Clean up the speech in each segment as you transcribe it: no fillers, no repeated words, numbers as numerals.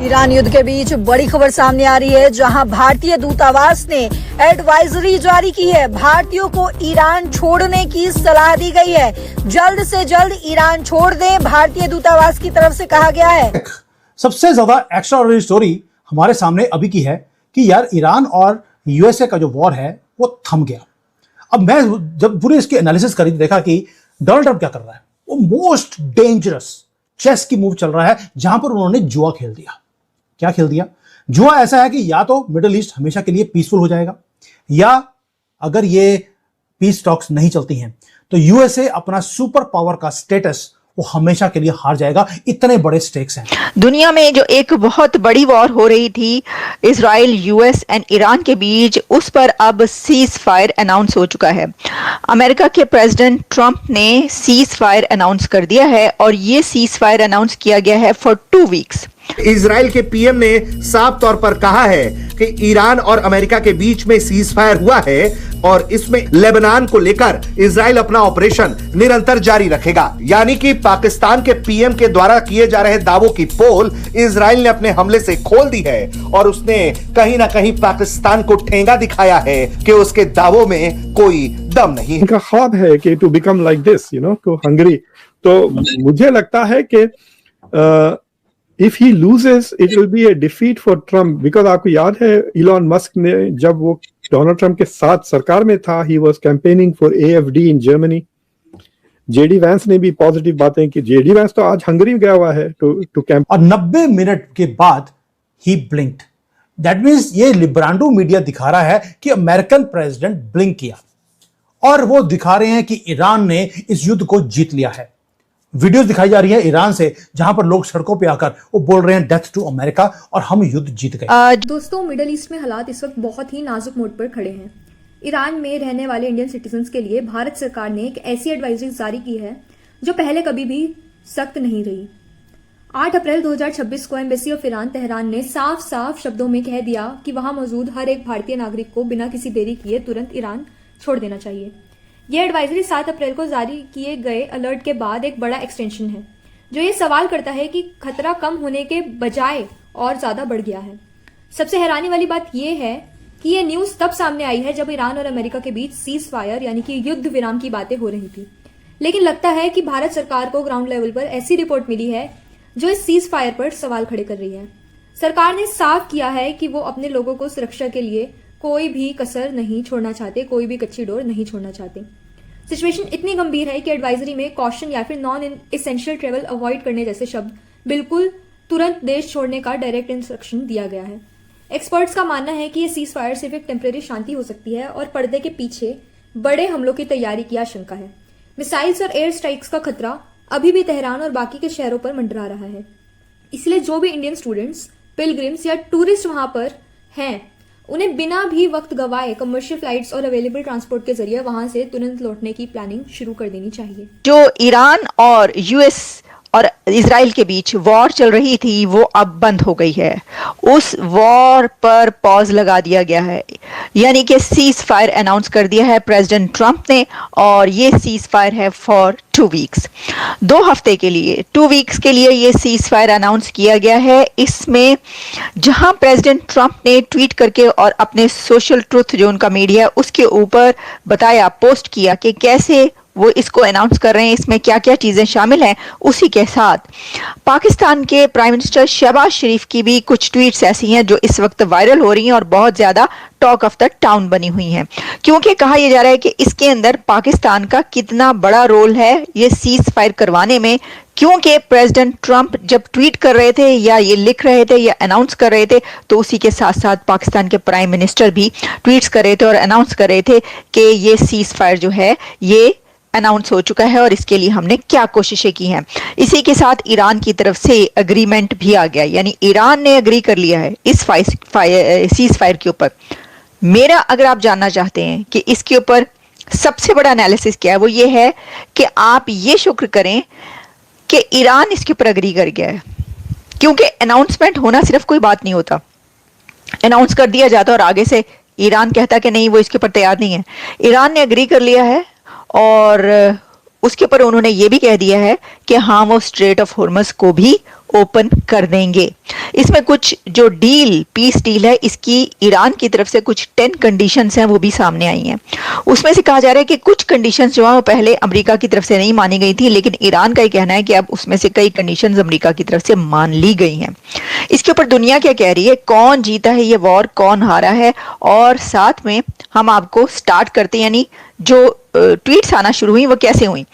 Iran युद्ध के बीच बड़ी खबर सामने आ रही है, जहां भारतीय दूतावास ने एडवाइजरी जारी की है। भारतीयों को ईरान छोड़ने की सलाह दी गई है। जल्द से जल्द ईरान छोड़ दें, भारतीय दूतावास की तरफ से कहा गया है। सबसे ज्यादा एक्स्ट्राऑर्डिनरी स्टोरी हमारे सामने अभी की है कि यार ईरान और यूएसए का जो वॉर है वो थम गया। अब मैं जब पूरी इसकी एनालिसिस करी तो देखा कि डोनाल्ड ट्रंप क्या कर रहा है। वो मोस्ट डेंजरस चेस की मूव चल रहा है, जहां पर उन्होंने जुआ खेल दिया। क्या खेल दिया? जुआ ऐसा है कि या तो मिडिल ईस्ट हमेशा के लिए पीसफुल हो जाएगा, या अगर ये पीस टॉक्स नहीं चलती हैं तो यूएसए अपना सुपर पावर का स्टेटस वो हमेशा के लिए हार जाएगा। इतने बड़े स्टेक्स हैं। दुनिया में जो एक बहुत बड़ी वॉर हो रही थी इजराइल, यूएस एंड ईरान के बीच, उस पर अब सीज फायर अनाउंस हो चुका है। अमेरिका के प्रेसिडेंट ट्रंप ने सीज फायर अनाउंस कर दिया है और ये सीज फायर अनाउंस किया गया है फॉर 2 वीक्स। इजराइल के पीएम ने साफ तौर पर कहा है कि ईरान और अमेरिका के बीच में सीज फायर हुआ है और इसमें लेबनान को लेकर इजराइल अपना ऑपरेशन निरंतर जारी रखेगा। यानी कि पाकिस्तान के पीएम के द्वारा किए जा रहे दावों की पोल इजराइल ने अपने हमले से खोल दी है और उसने कहीं ना कहीं पाकिस्तान को ठेंगा दिखाया है कि उसके दावों में कोई दम नहीं है। इनका ख्वाब है कि टू बिकम लाइक दिस, तो हंगरी। तो मुझे लगता है कि if he loses it will be a defeat for Trump, because आपको याद है इलॉन मस्क ने जब वो डोनाल्ड ट्रंप के साथ सरकार में था, he was campaigning for AFD in Germany। JD Vance ने भी पॉजिटिव बातें की। जेडी वैंस तो आज हंगरी गया हुआ है टू कैंप। और 90 मिनट के बाद ही ब्लिंक्ड। दैट मींस ये लिब्रांडो मीडिया दिखा रहा है कि अमेरिकन प्रेसिडेंट ब्लिंक किया और वो दिखा रहे हैं कि ईरान ने इस युद्ध को जीत लिया है। वीडियोस दिखाई जा रही है ईरान से, जहां पर लोग सड़कों पे आकर वो बोल रहे हैं डेथ टू अमेरिका और हम युद्ध जीत गए। दोस्तों, मिडिल ईस्ट में हालात इस वक्त बहुत ही नाजुक मोड़ पर खड़े हैं। ईरान में रहने वाले इंडियन सिटीजन्स के लिए भारत सरकार ने एक ऐसी एडवाइजरी जारी की है जो पहले कभी भी सख्त नहीं रही। 8 अप्रैल 2026 को एम्बेसी ऑफ ईरान तेहरान ने साफ साफ शब्दों में कह दिया कि वहां मौजूद हर एक भारतीय नागरिक को बिना किसी देरी किए तुरंत ईरान छोड़ देना चाहिए। यह एडवाइजरी 7 अप्रैल को जारी किए गए अलर्ट के बाद एक बड़ा एक्सटेंशन है, जो ये सवाल करता है कि खतरा कम होने के बजाय और ज्यादा बढ़ गया है। सबसे हैरानी वाली बात यह है कि यह न्यूज तब सामने आई है जब ईरान और अमेरिका के बीच सीज फायर यानी कि युद्ध विराम की बातें हो रही थी। लेकिन लगता है कि भारत सरकार को ग्राउंड लेवल पर ऐसी रिपोर्ट मिली है जो इस सीज फायर पर सवाल खड़े कर रही है। सरकार ने साफ किया है कि वो अपने लोगों को सुरक्षा के लिए कोई भी कसर नहीं छोड़ना चाहते, कोई भी कच्ची डोर नहीं छोड़ना चाहते। सिचुएशन इतनी गंभीर है कि एडवाइजरी में कॉशन या फिर नॉन एसेंशियल ट्रेवल अवॉइड करने जैसे शब्द बिल्कुल तुरंत देश छोड़ने का डायरेक्ट इंस्ट्रक्शन दिया गया है। एक्सपर्ट्स का मानना है कि ये सीज फायर सिर्फ एक टेम्परेरी शांति हो सकती है और पर्दे के पीछे बड़े हमलों की तैयारी की आशंका है। मिसाइल्स और एयर स्ट्राइक्स का खतरा अभी भी तेहरान और बाकी के शहरों पर मंडरा रहा है। इसलिए जो भी इंडियन स्टूडेंट्स, पिलग्रिम्स या टूरिस्ट वहां पर हैं, उन्हें बिना भी वक्त गवाए कमर्शियल फ्लाइट्स और अवेलेबल ट्रांसपोर्ट के जरिए वहां से तुरंत लौटने की प्लानिंग शुरू कर देनी चाहिए। जो ईरान और यूएस और इजराइल के बीच वॉर चल रही थी वो अब बंद हो गई है। उस वॉर पर पॉज लगा दिया गया है, यानी कि सीज फायर अनाउंस कर दिया है प्रेसिडेंट ट्रंप ने, और ये सीज फायर है फॉर 2 वीक्स। 2 हफ्ते के लिए, 2 वीक्स के लिए ये सीज फायर अनाउंस किया गया है। इसमें जहां प्रेसिडेंट ट्रंप ने ट्वीट करके और अपने सोशल ट्रुथ जो उनका मीडिया उसके ऊपर बताया, पोस्ट किया कि कैसे वो इसको अनाउंस कर रहे हैं, इसमें क्या क्या चीजें शामिल हैं, उसी के साथ पाकिस्तान के प्राइम मिनिस्टर शहबाज शरीफ की भी कुछ ट्वीट्स ऐसी हैं जो इस वक्त वायरल हो रही हैं और बहुत ज्यादा टॉक ऑफ द टाउन बनी हुई हैं, क्योंकि कहा यह जा रहा है कि इसके अंदर पाकिस्तान का कितना बड़ा रोल है ये सीज फायर करवाने में। क्योंकि प्रेसिडेंट ट्रंप जब ट्वीट कर रहे थे या ये लिख रहे थे या अनाउंस कर रहे थे, तो उसी के साथ साथ पाकिस्तान के प्राइम मिनिस्टर भी ट्वीट्स कर रहे थे और अनाउंस कर रहे थे कि ये सीज फायर जो है ये अनाउंस हो चुका है और इसके लिए हमने क्या कोशिशें की हैं। इसी के साथ ईरान की तरफ से एग्रीमेंट भी आ गया, यानी ईरान ने एग्री कर लिया है इस सीज फायर के ऊपर। मेरा अगर आप जानना चाहते हैं कि इसके ऊपर सबसे बड़ा एनालिसिस क्या है, वो ये है कि आप ये शुक्र करें कि ईरान इसके ऊपर एग्री कर गया है, क्योंकि अनाउंसमेंट होना सिर्फ कोई बात नहीं होता। अनाउंस कर दिया जाता और आगे से ईरान कहता कि नहीं वो इसके ऊपर तैयार नहीं है। ईरान ने एग्री कर लिया है और उसके ऊपर उन्होंने ये भी कह दिया है कि हाँ वो स्ट्रेट ऑफ हॉर्मस को भी ओपन कर देंगे। इसमें कुछ जो डील, पीस डील है, इसकी ईरान की तरफ से कुछ 10 कंडीशंस हैं वो भी सामने आई हैं। उसमें से कहा जा रहा है कि कुछ कंडीशंस जो है वो पहले अमेरिका की तरफ से नहीं मानी गई थी, लेकिन ईरान का ये कहना है कि अब उसमें से कई कंडीशंस अमेरिका की तरफ से मान ली गई हैं। इसके ऊपर दुनिया क्या कह रही है, कौन जीता है ये वॉर, कौन हारा है, और साथ में हम आपको स्टार्ट करते हैं, यानी जो ट्वीट्स आना शुरू हुई वो कैसे हुई।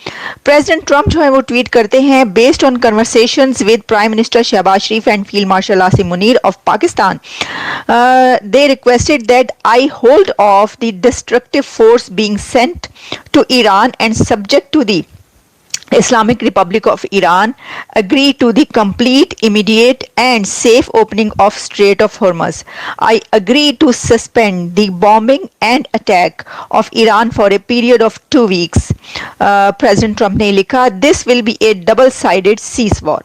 प्रेसिडेंट ट्रंप जो है वो ट्वीट करते हैं, based on conversations with prime minister Shehbaz Sharif and field marshal Asim Munir of Pakistan, they requested that I hold off the destructive force being sent to Iran and subject to the Islamic Republic of Iran agree to the complete, immediate and safe opening of Strait of Hormuz. I agree to suspend the bombing and attack of Iran for a period of 2 weeks. President Trump ने लिखा, this will be a double-sided cease war.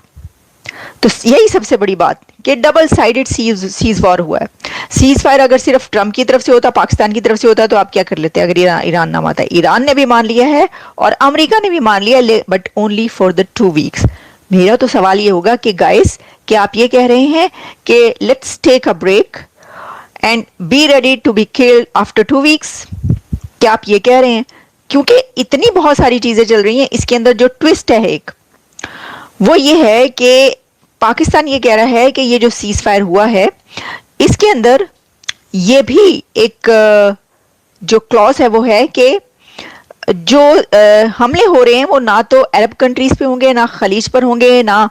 तो यही सबसे बड़ी बात कि double sided seize war हुआ है। सीज फायर अगर सिर्फ ट्रम्प की तरफ से होता, पाकिस्तान की तरफ से होता, तो आप क्या कर लेते अगर ईरान ना मानता। ईरान ने भी मान लिया है और अमेरिका ने भी मान लिया, but only for the 2 weeks. मेरा तो सवाल ये होगा कि गाइस, क्या आप ये कह रहे हैं कि let's take a break and be ready to be killed after 2 weeks? क्या आप ये कह रहे हैं? क्योंकि इतनी बहुत सारी चीजें चल रही हैं, इसके अंदर जो ट्विस्ट है एक, वो ये है कि पाकिस्तान ये कह रहा है कि ये जो सीज फायर हुआ है, इसके अंदर ये भी एक जो क्लॉज है वो है कि जो हमले हो रहे हैं वो ना तो अरब कंट्रीज पे होंगे, ना खलीज पर होंगे, ना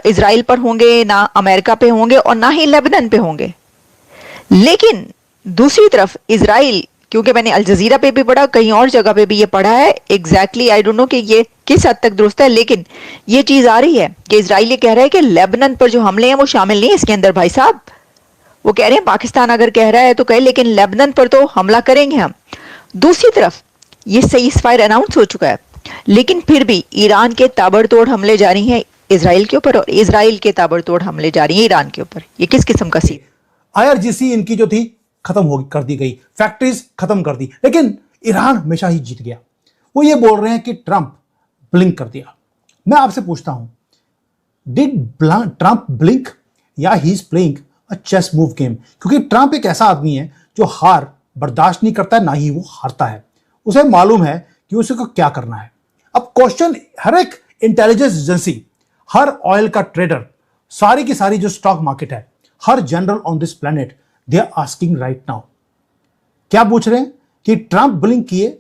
इजराइल पर होंगे, ना अमेरिका पे होंगे, और ना ही लेबनान पे होंगे। लेकिन दूसरी तरफ इजराइल, क्योंकि मैंने अल जजीरा पे भी पढ़ा, कहीं और जगह पे भी ये पढ़ा है, एग्जैक्टली आई डोंट नो कि ये किस हद तक दुरुस्त है, लेकिन ये चीज आ रही है कि इजराइल ये कह रहा है कि लेबनान पर जो हमले हैं वो शामिल नहीं है इसके अंदर। भाई साहब, वो कह रहे हैं पाकिस्तान अगर कह रहा है तो कहे, लेकिन लेबनान पर तो हमला करेंगे हम। दूसरी तरफ ये सीज फायर अनाउंस हो चुका है, लेकिन फिर भी ईरान के ताबड़तोड़ हमले जारी हैं इजराइल के ऊपर, और इजराइल के ताबड़तोड़ हमले जारी हैं ईरान के ऊपर। ये किस किस्म का सीन? IRGC इनकी जो थी खत्म कर दी गई, फैक्ट्रीज खत्म कर दी, लेकिन ईरान हमेशा ही जीत गया। वो ये बोल रहे हैं कि ट्रंप ब्लिंक कर दिया। मैं आपसे पूछता हूं, डिड ट्रंप ब्लिंक या he is playing a chess move game? क्योंकि ट्रंप एक ऐसा आदमी है जो हार बर्दाश्त नहीं करता है, ना ही वो हारता है। उसे मालूम है कि उसे को क्या करना है। अब क्वेश्चन हर एक इंटेलिजेंस एजेंसी, हर ऑयल का ट्रेडर, सारी की सारी जो स्टॉक मार्केट है, हर general on this planet, they are asking right now, क्या पूछ रहे हैं कि ट्रंप ब्लिंक किए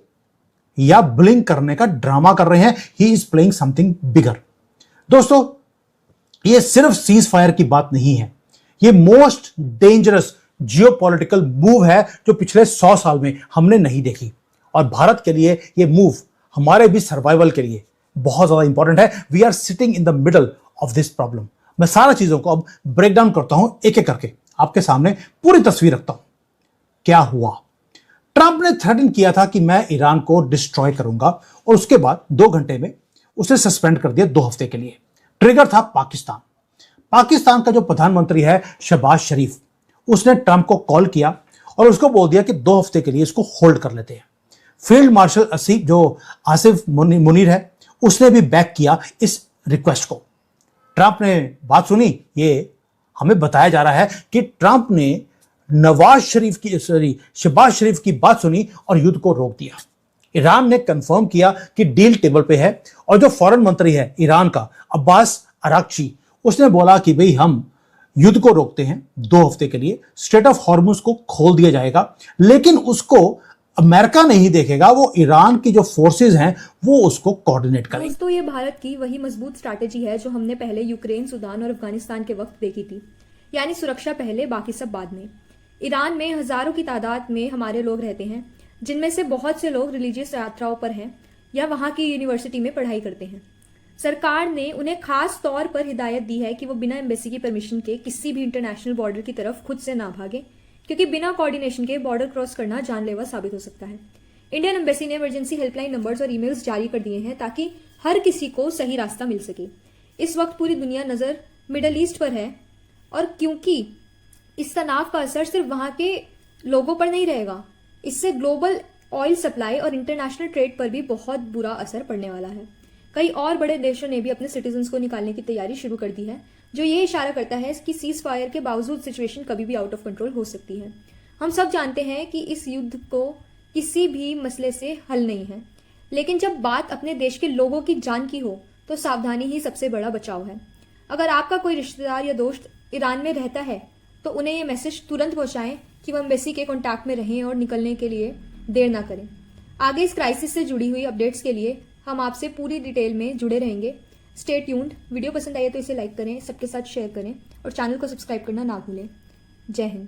या ब्लिंक करने का ड्रामा कर रहे हैं? ही इज प्लेइंग समथिंग बिगर। दोस्तों, ये सिर्फ सीज फायर की बात नहीं है, ये मोस्ट डेंजरस जियोपॉलिटिकल मूव है जो पिछले 100 साल में हमने नहीं देखी। और भारत के लिए ये मूव हमारे भी सर्वाइवल के लिए बहुत ज्यादा इंपॉर्टेंट है। We are sitting in the middle of this problem. मैं सारा चीजों को अब ब्रेक डाउन करता हूं, एक एक करके आपके सामने पूरी तस्वीर रखता हूं। क्या हुआ? ट्रंप ने थ्रेटन किया था कि मैं ईरान को डिस्ट्रॉय करूंगा, और उसके बाद 2 घंटे में उसे सस्पेंड कर दिया 2 हफ्ते के लिए। ट्रिगर था पाकिस्तान। पाकिस्तान का जो प्रधानमंत्री है शहबाज शरीफ, उसने ट्रंप को कॉल किया और उसको बोल दिया कि 2 हफ्ते के लिए इसको होल्ड कर लेते हैं। फील्ड मार्शल आसिफ मुनीर है, उसने भी बैक किया इस रिक्वेस्ट को। ट्रंप ने बात सुनी। ये हमें बताया जा रहा है कि ट्रंप ने शहबाज शरीफ की बात सुनी और युद्ध को रोक दिया। ईरान ने कंफर्म किया कि डील टेबल पे है, और जो फॉरेन मंत्री है ईरान का अब्बास अराक्ची, उसने बोला कि भाई हम युद्ध को रोकते हैं 2 हफ्ते के लिए, स्ट्रेट ऑफ हॉर्मुज को खोल दिया जाएगा, लेकिन उसको अमेरिका नहीं देखेगा, वो ईरान की जो फोर्सेस हैं वो उसको कोऑर्डिनेट करेंगे। दोस्तों, ये भारत की वही मजबूत स्ट्रैटेजी है जो हमने पहले यूक्रेन, सूडान और अफगानिस्तान के वक्त देखी थी, यानी सुरक्षा पहले, बाकी सब बाद में। ईरान में हजारों की तादाद में हमारे लोग रहते हैं, जिनमें से बहुत से लोग रिलीजियस यात्राओं पर हैं या वहाँ की यूनिवर्सिटी में पढ़ाई करते हैं। सरकार ने उन्हें खास तौर पर हिदायत दी है कि वो बिना एम्बेसी की परमिशन के किसी भी इंटरनेशनल बॉर्डर की तरफ खुद से ना भागे, क्योंकि बिना कोऑर्डिनेशन के बॉर्डर क्रॉस करना जानलेवा साबित हो सकता है। इंडियन एम्बेसी ने इमरजेंसी हेल्पलाइन नंबर्स और ईमेल्स जारी कर दिए हैं ताकि हर किसी को सही रास्ता मिल सके। इस वक्त पूरी दुनिया नज़र मिडल ईस्ट पर है, और क्योंकि इस तनाव का असर सिर्फ वहाँ के लोगों पर नहीं रहेगा, इससे ग्लोबल ऑयल सप्लाई और इंटरनेशनल ट्रेड पर भी बहुत बुरा असर पड़ने वाला है। कई और बड़े देशों ने भी अपने सिटीजन्स को निकालने की तैयारी शुरू कर दी है, जो ये इशारा करता है कि सीज फायर के बावजूद सिचुएशन कभी भी आउट ऑफ कंट्रोल हो सकती है। हम सब जानते हैं कि इस युद्ध को किसी भी मसले से हल नहीं है, लेकिन जब बात अपने देश के लोगों की जान की हो तो सावधानी ही सबसे बड़ा बचाव है। अगर आपका कोई रिश्तेदार या दोस्त ईरान में रहता है तो उन्हें ये मैसेज तुरंत पहुंचाएं कि वो एम्बेसी के कांटेक्ट में रहें और निकलने के लिए देर ना करें। आगे इस क्राइसिस से जुड़ी हुई अपडेट्स के लिए हम आपसे पूरी डिटेल में जुड़े रहेंगे। Stay tuned. वीडियो पसंद आए तो इसे लाइक करें, सबके साथ शेयर करें और चैनल को सब्सक्राइब करना ना भूलें। जय हिंद।